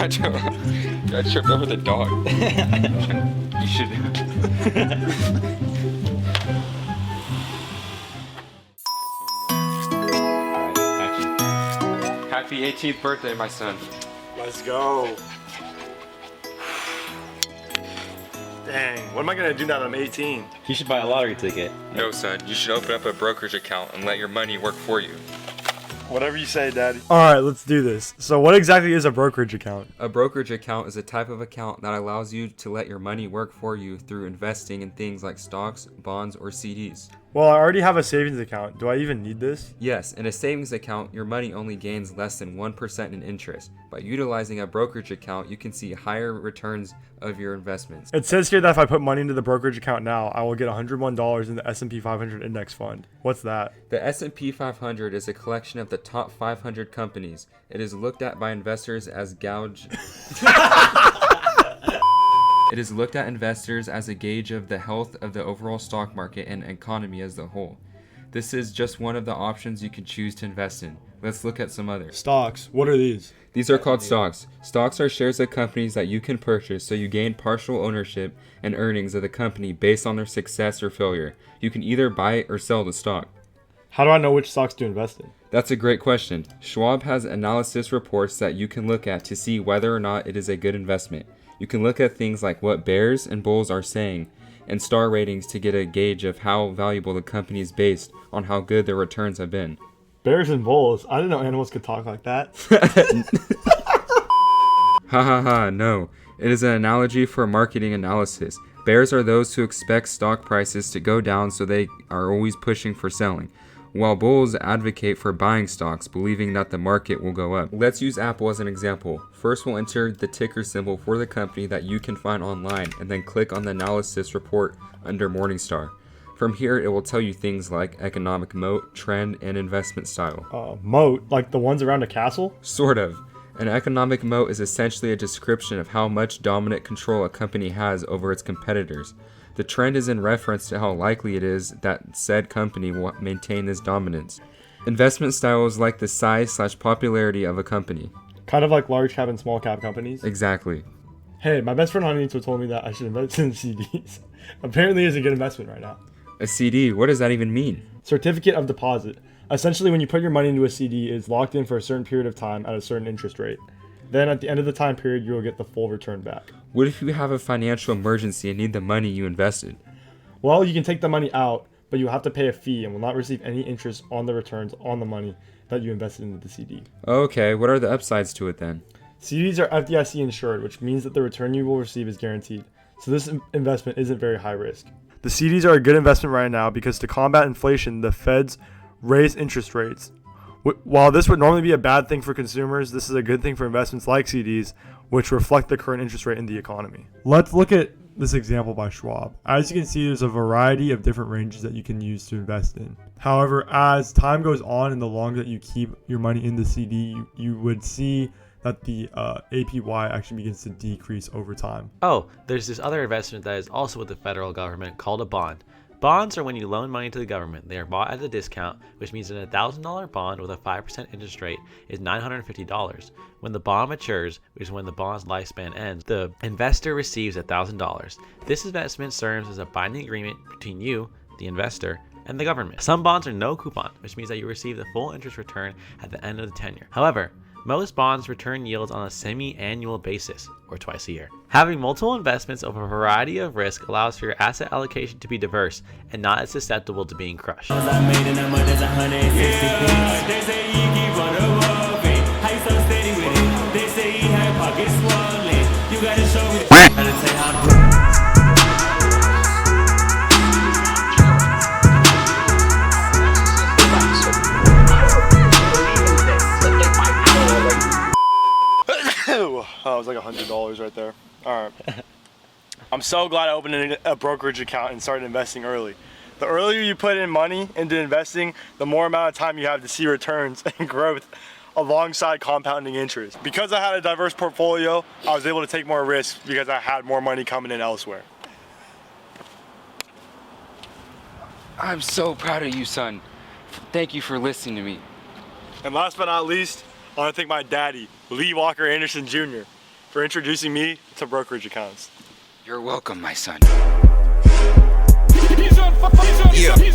I tripped over the dog. You should. Happy 18th birthday, my son. Let's go. Dang, what am I gonna do now that I'm 18? You should buy a lottery ticket. No, son, you should open up a brokerage account and let your money work for you. Whatever you say, Daddy. Alright, let's do this. So what exactly is a brokerage account? A brokerage account is a type of account that allows you to let your money work for you through investing in things like stocks, bonds, or CDs. Well, I already have a savings account. Do I even need this? Yes, in a savings account, your money only gains less than 1% in interest. By utilizing a brokerage account, you can see higher returns of your investments. It says here that if I put money into the brokerage account now, I will get $101 in the S&P 500 index fund. What's that? The S&P 500 is a collection of the top 500 companies. It is looked at by investors as It is looked at investors as a gauge of the health of the overall stock market and economy as a whole. This is just one of the options you can choose to invest in. Let's look at some others. Stocks. What are these? These are called stocks. Stocks are shares of companies that you can purchase, so you gain partial ownership and earnings of the company based on their success or failure. You can either buy or sell the stock. How do I know which stocks to invest in? That's a great question. Schwab has analysis reports that you can look at to see whether or not it is a good investment. You can look at things like what bears and bulls are saying and star ratings to get a gauge of how valuable the company is based on how good their returns have been. Bears and bulls? I didn't know animals could talk like that. Ha ha ha, no. It is an analogy for marketing analysis. Bears are those who expect stock prices to go down, so they are always pushing for selling, while bulls advocate for buying stocks, believing that the market will go up. Let's use Apple as an example. First, we'll enter the ticker symbol for the company that you can find online, and then click on the analysis report under Morningstar. From here, it will tell you things like economic moat, trend, and investment style. Moat? Like the ones around a castle? Sort of. An economic moat is essentially a description of how much dominant control a company has over its competitors. The trend is in reference to how likely it is that said company will maintain this dominance. Investment style is like the size/popularity of a company. Kind of like large cap and small cap companies? Exactly. Hey, my best friend Hanito told me that I should invest in CDs. Apparently it's a good investment right now. A CD, what does that even mean? Certificate of deposit. Essentially, when you put your money into a CD, it's locked in for a certain period of time at a certain interest rate. Then at the end of the time period, you will get the full return back. What if you have a financial emergency and need the money you invested? Well, you can take the money out, but you have to pay a fee and will not receive any interest on the returns on the money that you invested into the CD. Okay, what are the upsides to it then? CDs are FDIC insured, which means that the return you will receive is guaranteed. So this investment isn't very high risk. The CDs are a good investment right now because to combat inflation, the Feds raise interest rates. While this would normally be a bad thing for consumers, this is a good thing for investments like CDs, which reflect the current interest rate in the economy. Let's look at this example by Schwab. As you can see, there's a variety of different ranges that you can use to invest in. However, as time goes on and the longer that you keep your money in the CD, you would see that the APY actually begins to decrease over time. Oh, there's this other investment that is also with the federal government called a bond. Bonds are when you loan money to the government. They are bought at a discount, which means that a $1,000 bond with a 5% interest rate is $950. When the bond matures, which is when the bond's lifespan ends, the investor receives $1,000. This investment serves as a binding agreement between you, the investor, and the government. Some bonds are no coupon, which means that you receive the full interest return at the end of the tenure. However, most bonds return yields on a semi-annual basis, or twice a year. Having multiple investments of a variety of risk allows for your asset allocation to be diverse and not as susceptible to being crushed. Oh, it was like $100 right there. All right. I'm so glad I opened a brokerage account and started investing early. The earlier you put in money into investing, the more amount of time you have to see returns and growth alongside compounding interest. Because I had a diverse portfolio, I was able to take more risks because I had more money coming in elsewhere. I'm so proud of you, son. Thank you for listening to me. And last but not least, I want to thank my daddy, Lee Walker Anderson Jr. for introducing me to brokerage accounts. You're welcome, my son. Yeah.